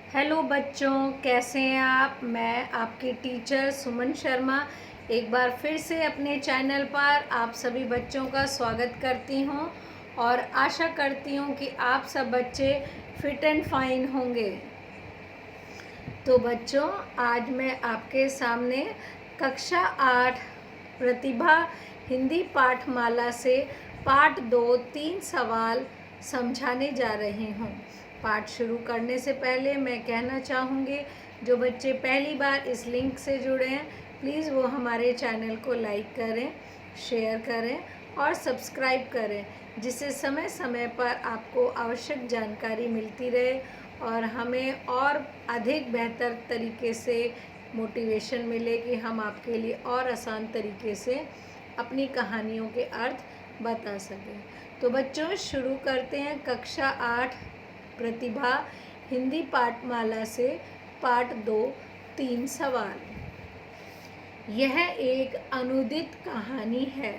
Hello बच्चों, कैसे हैं आप। मैं आपकी टीचर सुमन शर्मा एक बार फिर से अपने चैनल पर आप सभी बच्चों का स्वागत करती हूं और आशा करती हूं कि आप सब बच्चे फिट एंड फाइन होंगे। तो बच्चों, आज मैं आपके सामने कक्षा 8 प्रतिभा हिंदी पाठमाला से पाठ 2 3 सवाल समझाने जा रही हूँ। पाठ शुरू करने से पहले मैं कहना चाहूँगी, जो बच्चे पहली बार इस लिंक से जुड़े हैं प्लीज़ वो हमारे चैनल को लाइक करें, शेयर करें और सब्सक्राइब करें, जिससे समय समय पर आपको आवश्यक जानकारी मिलती रहे और हमें और अधिक बेहतर तरीके से मोटिवेशन मिले कि हम आपके लिए और आसान तरीके से अपनी कहानियों के अर्थ बता सकें। तो बच्चों, शुरू करते हैं कक्षा 8 प्रतिभा हिंदी पाठमाला से पाठ 2 3 सवाल। यह एक अनुदित कहानी है।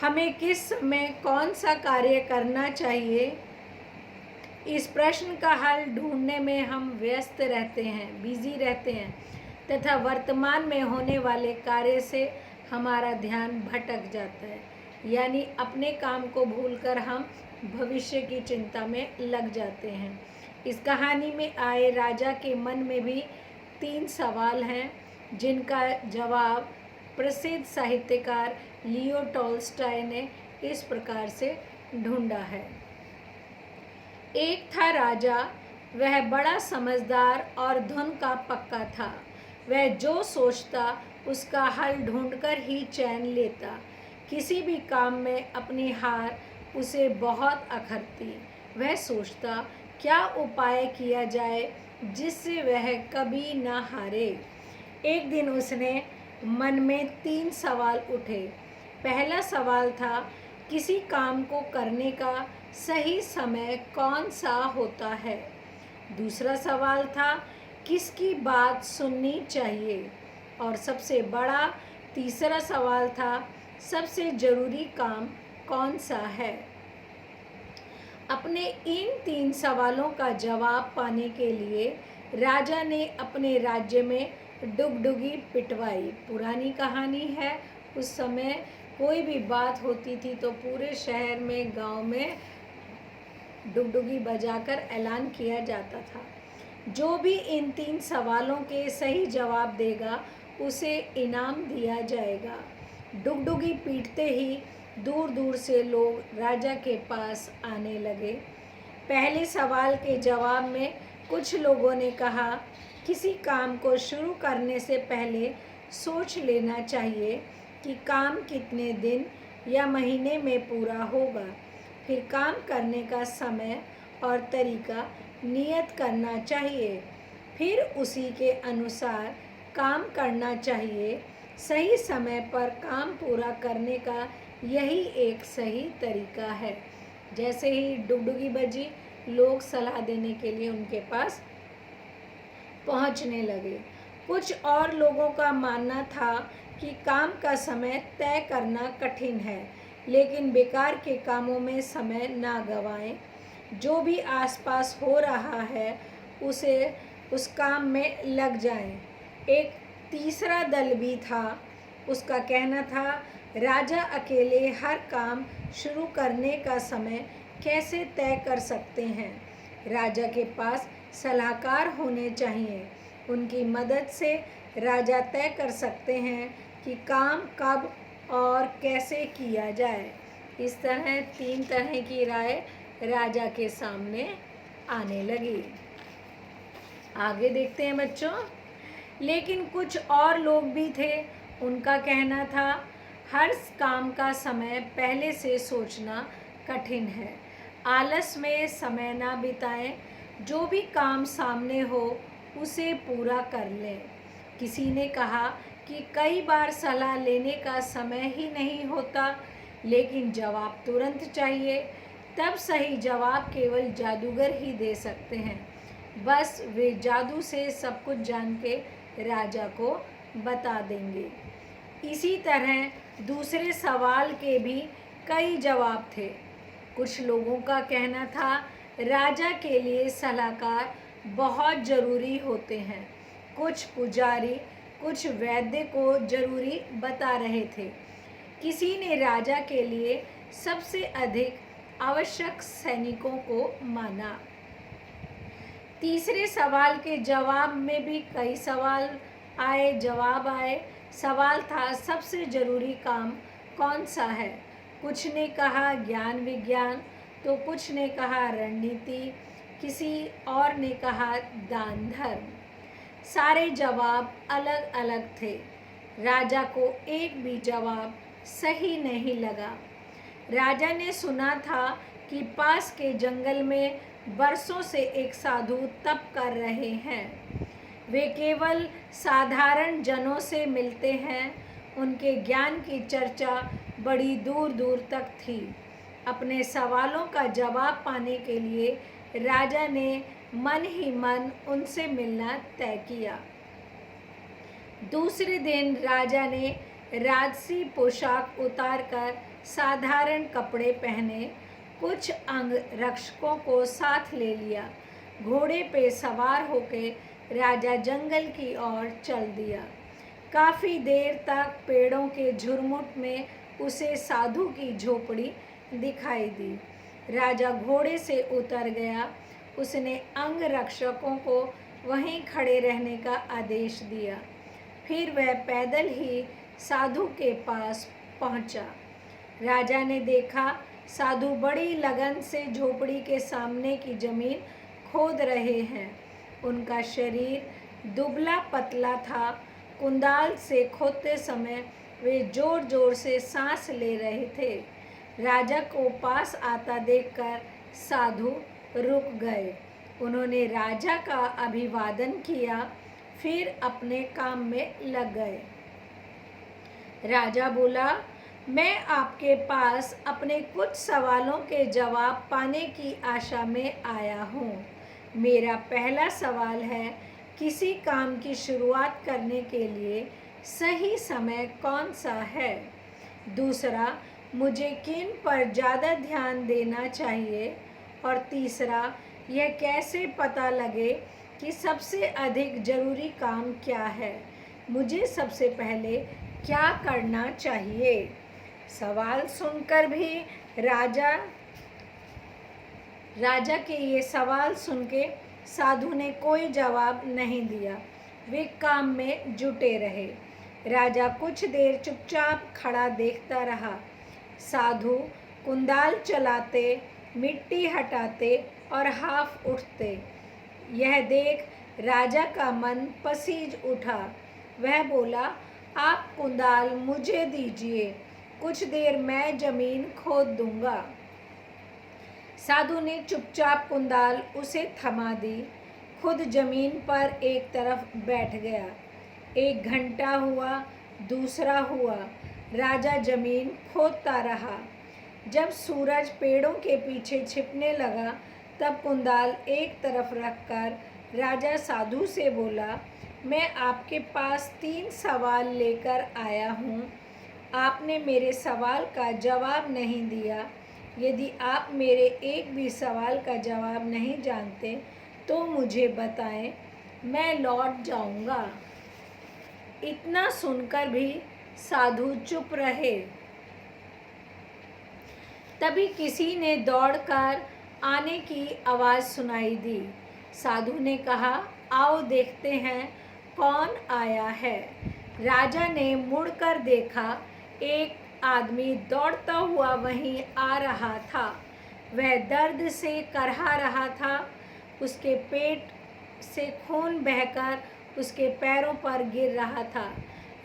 हमें किस समय कौन सा कार्य करना चाहिए, इस प्रश्न का हल ढूंढने में हम व्यस्त रहते हैं, बिजी रहते हैं तथा वर्तमान में होने वाले कार्य से हमारा ध्यान भटक जाता है, यानी अपने काम को भूलकर हम भविष्य की चिंता में लग जाते हैं। इस कहानी में आए राजा के मन में भी 3 सवाल हैं, जिनका जवाब प्रसिद्ध साहित्यकार लियो टॉल्स्टॉय ने इस प्रकार से ढूंढा है। एक था राजा, वह बड़ा समझदार और धुन का पक्का था। वह जो सोचता उसका हल ढूंढकर ही चैन लेता। किसी भी काम में अपनी हार उसे बहुत अखरती। वह सोचता क्या उपाय किया जाए जिससे वह कभी न हारे। एक दिन उसने मन में 3 सवाल उठे। पहला सवाल था, किसी काम को करने का सही समय कौन सा होता है। दूसरा सवाल था, किसकी बात सुननी चाहिए। और सबसे बड़ा तीसरा सवाल था, सबसे ज़रूरी काम कौन सा है। अपने इन 3 सवालों का जवाब पाने के लिए राजा ने अपने राज्य में डुगडुगी पिटवाई। पुरानी कहानी है, उस समय कोई भी बात होती थी तो पूरे शहर में, गांव में डुगडुगी बजाकर ऐलान किया जाता था। जो भी इन 3 सवालों के सही जवाब देगा उसे इनाम दिया जाएगा। डुगडुगी पीटते ही दूर दूर से लोग राजा के पास आने लगे। पहले सवाल के जवाब में कुछ लोगों ने कहा, किसी काम को शुरू करने से पहले सोच लेना चाहिए कि काम कितने दिन या महीने में पूरा होगा। फिर काम करने का समय और तरीका नियत करना चाहिए, फिर उसी के अनुसार काम करना चाहिए। सही समय पर काम पूरा करने का यही एक सही तरीका है। जैसे ही डुगडुगी बजी, लोग सलाह देने के लिए उनके पास पहुंचने लगे। कुछ और लोगों का मानना था कि काम का समय तय करना कठिन है, लेकिन बेकार के कामों में समय ना गवाएं। जो भी आसपास हो रहा है उसे उस काम में लग जाएं। एक तीसरा दल भी था, उसका कहना था, राजा अकेले हर काम शुरू करने का समय कैसे तय कर सकते हैं। राजा के पास सलाहकार होने चाहिए। उनकी मदद से राजा तय कर सकते हैं कि काम कब और कैसे किया जाए। इस तरह 3 तरह की राय राजा के सामने आने लगी। आगे देखते हैं बच्चों। लेकिन कुछ और लोग भी थे, उनका कहना था, हर काम का समय पहले से सोचना कठिन है। आलस में समय ना बिताएं, जो भी काम सामने हो उसे पूरा कर लें। किसी ने कहा कि कई बार सलाह लेने का समय ही नहीं होता, लेकिन जवाब तुरंत चाहिए। तब सही जवाब केवल जादूगर ही दे सकते हैं। बस वे जादू से सब कुछ जान के राजा को बता देंगे। इसी तरह दूसरे सवाल के भी कई जवाब थे। कुछ लोगों का कहना था, राजा के लिए सलाहकार बहुत ज़रूरी होते हैं। कुछ पुजारी कुछ वैद्य को जरूरी बता रहे थे। किसी ने राजा के लिए सबसे अधिक आवश्यक सैनिकों को माना। तीसरे सवाल के जवाब में भी कई जवाब आए। सवाल था, सबसे जरूरी काम कौन सा है? कुछ ने कहा ज्ञान विज्ञान, तो कुछ ने कहा रणनीति, किसी और ने कहा दान धर्म। सारे जवाब अलग अलग थे। राजा को एक भी जवाब सही नहीं लगा। राजा ने सुना था कि पास के जंगल में बरसों से एक साधु तप कर रहे हैं। वे केवल साधारण जनों से मिलते हैं। उनके ज्ञान की चर्चा बड़ी दूर दूर तक थी। अपने सवालों का जवाब पाने के लिए राजा ने मन ही मन उनसे मिलना तय किया। दूसरे दिन राजा ने राजसी पोशाक उतारकर साधारण कपड़े पहने। कुछ अंगरक्षकों को साथ ले लिया। घोड़े पे सवार होकर राजा जंगल की ओर चल दिया। काफ़ी देर तक पेड़ों के झुरमुट में उसे साधु की झोपड़ी दिखाई दी। राजा घोड़े से उतर गया। उसने अंगरक्षकों को वहीं खड़े रहने का आदेश दिया। फिर वह पैदल ही साधु के पास पहुंचा। राजा ने देखा साधु बड़ी लगन से झोपड़ी के सामने की जमीन खोद रहे हैं। उनका शरीर दुबला पतला था। कुंदाल से खोदते समय वे जोर जोर से सांस ले रहे थे। राजा को पास आता देखकर साधु रुक गए। उन्होंने राजा का अभिवादन किया, फिर अपने काम में लग गए। राजा बोला, मैं आपके पास अपने कुछ सवालों के जवाब पाने की आशा में आया हूँ। मेरा पहला सवाल है, किसी काम की शुरुआत करने के लिए सही समय कौन सा है? दूसरा, मुझे किन पर ज़्यादा ध्यान देना चाहिए? और तीसरा, यह कैसे पता लगे कि सबसे अधिक ज़रूरी काम क्या है? मुझे सबसे पहले क्या करना चाहिए? सवाल सुनकर भी राजा के ये सवाल सुन के साधु ने कोई जवाब नहीं दिया। वे काम में जुटे रहे। राजा कुछ देर चुपचाप खड़ा देखता रहा। साधु कुंदाल चलाते, मिट्टी हटाते और हाफ उठते। यह देख राजा का मन पसीज उठा। वह बोला, आप कुंदाल मुझे दीजिए, कुछ देर मैं जमीन खोद दूंगा। साधु ने चुपचाप कुंदाल उसे थमा दी। खुद जमीन पर एक तरफ बैठ गया। 1 घंटा हुआ, दूसरा हुआ। राजा जमीन खोदता रहा। जब सूरज पेड़ों के पीछे छिपने लगा, तब कुंदाल एक तरफ रखकर राजा साधु से बोला, मैं आपके पास 3 सवाल लेकर आया हूँ। आपने मेरे सवाल का जवाब नहीं दिया। यदि आप मेरे एक भी सवाल का जवाब नहीं जानते तो मुझे बताएं, मैं लौट जाऊंगा। इतना सुनकर भी साधु चुप रहे। तभी किसी ने दौड़कर आने की आवाज़ सुनाई दी। साधु ने कहा, आओ देखते हैं कौन आया है। राजा ने मुड़कर देखा, एक आदमी दौड़ता हुआ वहीं आ रहा था। वह दर्द से करहा रहा था। उसके पेट से खून बहकर उसके पैरों पर गिर रहा था।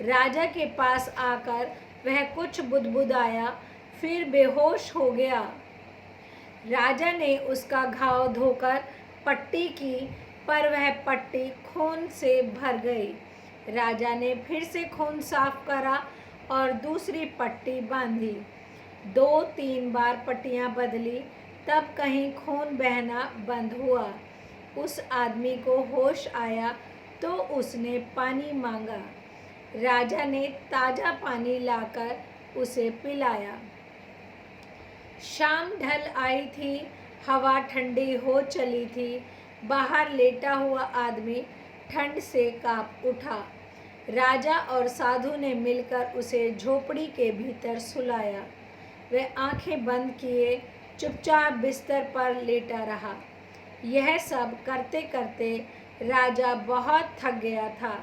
राजा के पास आकर वह कुछ बुदबुदाया, फिर बेहोश हो गया। राजा ने उसका घाव धोकर पट्टी की, पर वह पट्टी खून से भर गई। राजा ने फिर से खून साफ करा और दूसरी पट्टी बांधी। 2-3 बार पट्टियां बदली, तब कहीं खून बहना बंद हुआ। उस आदमी को होश आया तो उसने पानी मांगा। राजा ने ताज़ा पानी लाकर उसे पिलाया। शाम ढल आई थी। हवा ठंडी हो चली थी। बाहर लेटा हुआ आदमी ठंड से कांप उठा। राजा और साधु ने मिलकर उसे झोपड़ी के भीतर सुलाया। वह आंखें बंद किए चुपचाप बिस्तर पर लेटा रहा। यह सब करते करते राजा बहुत थक गया था।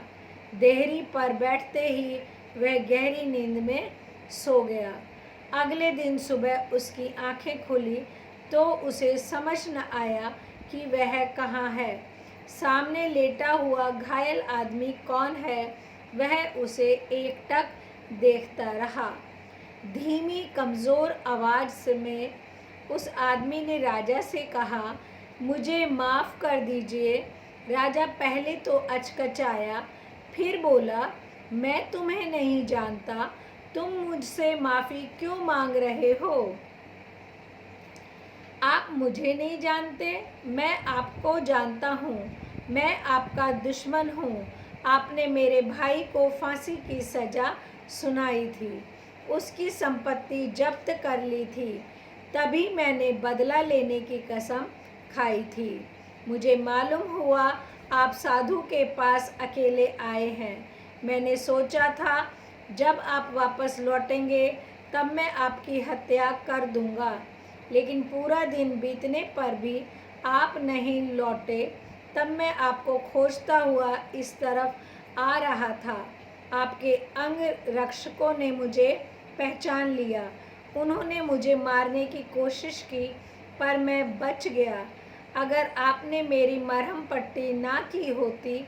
देहरी पर बैठते ही वह गहरी नींद में सो गया। अगले दिन सुबह उसकी आंखें खुली तो उसे समझ न आया कि वह कहाँ है। सामने लेटा हुआ घायल आदमी कौन है, वह उसे एकटक देखता रहा। धीमी कमज़ोर आवाज़ में उस आदमी ने राजा से कहा, मुझे माफ़ कर दीजिए। राजा पहले तो अचकचाया, फिर बोला, मैं तुम्हें नहीं जानता, तुम मुझसे माफ़ी क्यों मांग रहे हो? आप मुझे नहीं जानते, मैं आपको जानता हूँ। मैं आपका दुश्मन हूँ। आपने मेरे भाई को फांसी की सज़ा सुनाई थी, उसकी संपत्ति जब्त कर ली थी, तभी मैंने बदला लेने की कसम खाई थी। मुझे मालूम हुआ आप साधु के पास अकेले आए हैं। मैंने सोचा था जब आप वापस लौटेंगे तब मैं आपकी हत्या कर दूंगा, लेकिन पूरा दिन बीतने पर भी आप नहीं लौटे। तब मैं आपको खोजता हुआ इस तरफ आ रहा था। आपके अंग रक्षकों ने मुझे पहचान लिया। उन्होंने मुझे मारने की कोशिश की पर मैं बच गया। अगर आपने मेरी मरहम पट्टी ना की होती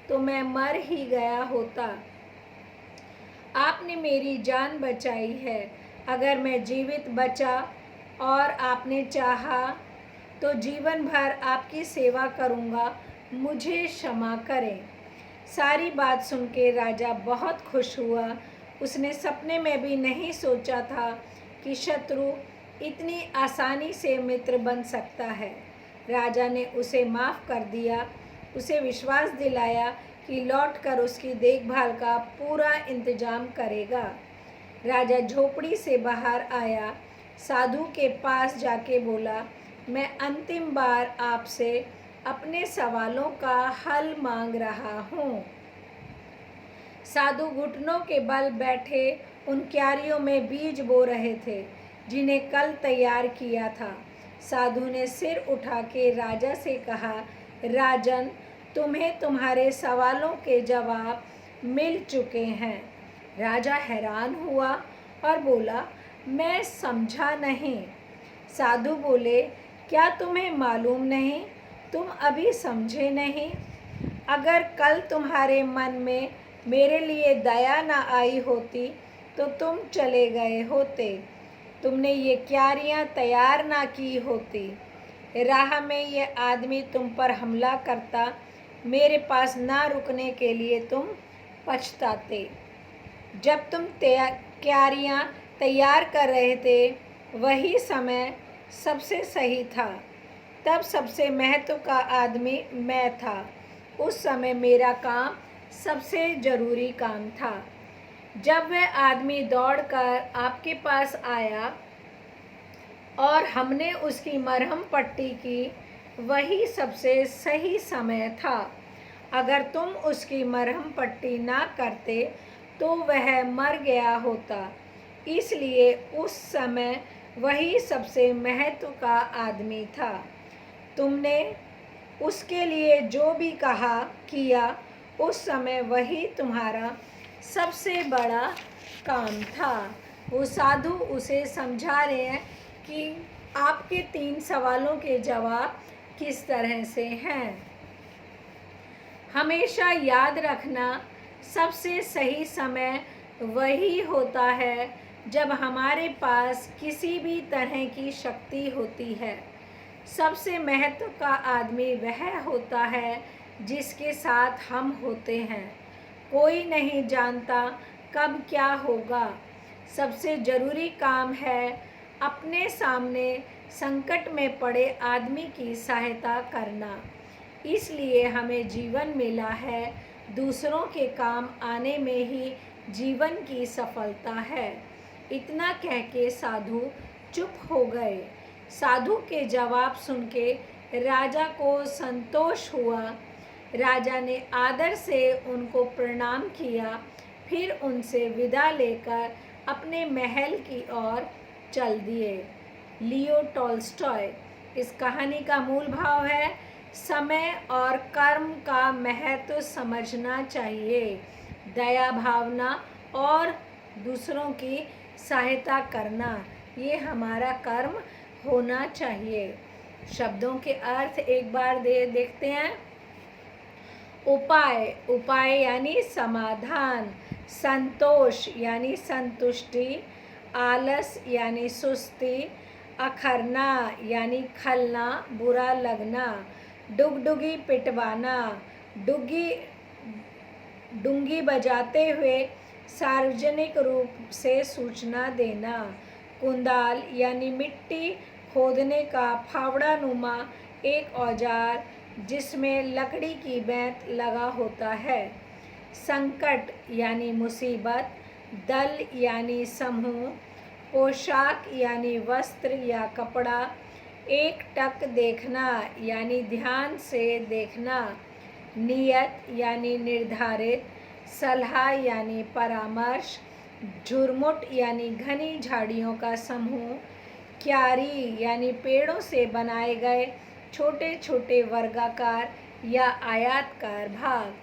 तो मैं मर ही गया होता। आपने मेरी जान बचाई है। अगर मैं जीवित बचा और आपने चाहा तो जीवन भर आपकी सेवा करूँगा। मुझे क्षमा करें। सारी बात सुन के राजा बहुत खुश हुआ। उसने सपने में भी नहीं सोचा था कि शत्रु इतनी आसानी से मित्र बन सकता है। राजा ने उसे माफ़ कर दिया, उसे विश्वास दिलाया कि लौटकर उसकी देखभाल का पूरा इंतजाम करेगा। राजा झोपड़ी से बाहर आया, साधु के पास जाके बोला, मैं अंतिम बार आपसे अपने सवालों का हल मांग रहा हूँ। साधु घुटनों के बल बैठे उन क्यारियों में बीज बो रहे थे जिन्हें कल तैयार किया था। साधु ने सिर उठा के राजा से कहा, राजन, तुम्हें तुम्हारे सवालों के जवाब मिल चुके हैं। राजा हैरान हुआ और बोला, मैं समझा नहीं। साधु बोले, क्या तुम्हें मालूम नहीं? तुम अभी समझे नहीं? अगर कल तुम्हारे मन में मेरे लिए दया न आई होती तो तुम चले गए होते। तुमने ये क्यारियाँ तैयार ना की होती। राह में ये आदमी तुम पर हमला करता, मेरे पास ना रुकने के लिए तुम पछताते। जब तुम क्यारियाँ तैयार कर रहे थे, वही समय सबसे सही था। तब सबसे महत्व का आदमी मैं था। उस समय मेरा काम सबसे ज़रूरी काम था। जब वह आदमी दौड़कर आपके पास आया और हमने उसकी मरहम पट्टी की, वही सबसे सही समय था। अगर तुम उसकी मरहम पट्टी ना करते तो वह मर गया होता। इसलिए उस समय वही सबसे महत्व का आदमी था। तुमने उसके लिए जो भी कहा किया, उस समय वही तुम्हारा सबसे बड़ा काम था। वो साधु उसे समझा रहे हैं कि आपके 3 सवालों के जवाब किस तरह से हैं। हमेशा याद रखना, सबसे सही समय वही होता है जब हमारे पास किसी भी तरह की शक्ति होती है। सबसे महत्व का आदमी वह होता है जिसके साथ हम होते हैं। कोई नहीं जानता कब क्या होगा। सबसे ज़रूरी काम है अपने सामने संकट में पड़े आदमी की सहायता करना। इसलिए हमें जीवन मिला है, दूसरों के काम आने में ही जीवन की सफलता है। इतना कह के साधु चुप हो गए। साधु के जवाब सुन के राजा को संतोष हुआ। राजा ने आदर से उनको प्रणाम किया, फिर उनसे विदा लेकर अपने महल की ओर चल दिए। Leo Tolstoy. इस कहानी का मूल भाव है, समय और कर्म का महत्व समझना चाहिए। दया भावना और दूसरों की सहायता करना, ये हमारा कर्म होना चाहिए। शब्दों के अर्थ एक बार देखते हैं। उपाय, उपाय यानी समाधान। संतोष यानी संतुष्टि। आलस यानी सुस्ती। अखरना यानी खलना, बुरा लगना। डुगडुगी पिटवाना, डुंगी बजाते हुए सार्वजनिक रूप से सूचना देना। कुंदाल यानी मिट्टी खोदने का फावड़ा नुमा एक औजार जिसमें लकड़ी की बेंत लगा होता है। संकट यानी मुसीबत। दल यानी समूह। पोशाक यानी वस्त्र या कपड़ा। एक टक देखना यानी ध्यान से देखना। नियत यानी निर्धारित। सलाह यानी परामर्श। झुरमुट यानी घनी झाड़ियों का समूह। क्यारी यानी पेड़ों से बनाए गए छोटे छोटे वर्गाकार या आयताकार भाग।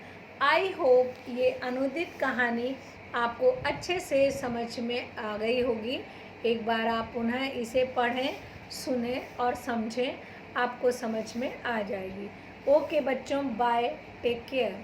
आई होप ये अनुदित कहानी आपको अच्छे से समझ में आ गई होगी। एक बार आप पुनः इसे पढ़ें, सुने और समझें, आपको समझ में आ जाएगी। ओके बच्चों, बाय, टेक केयर।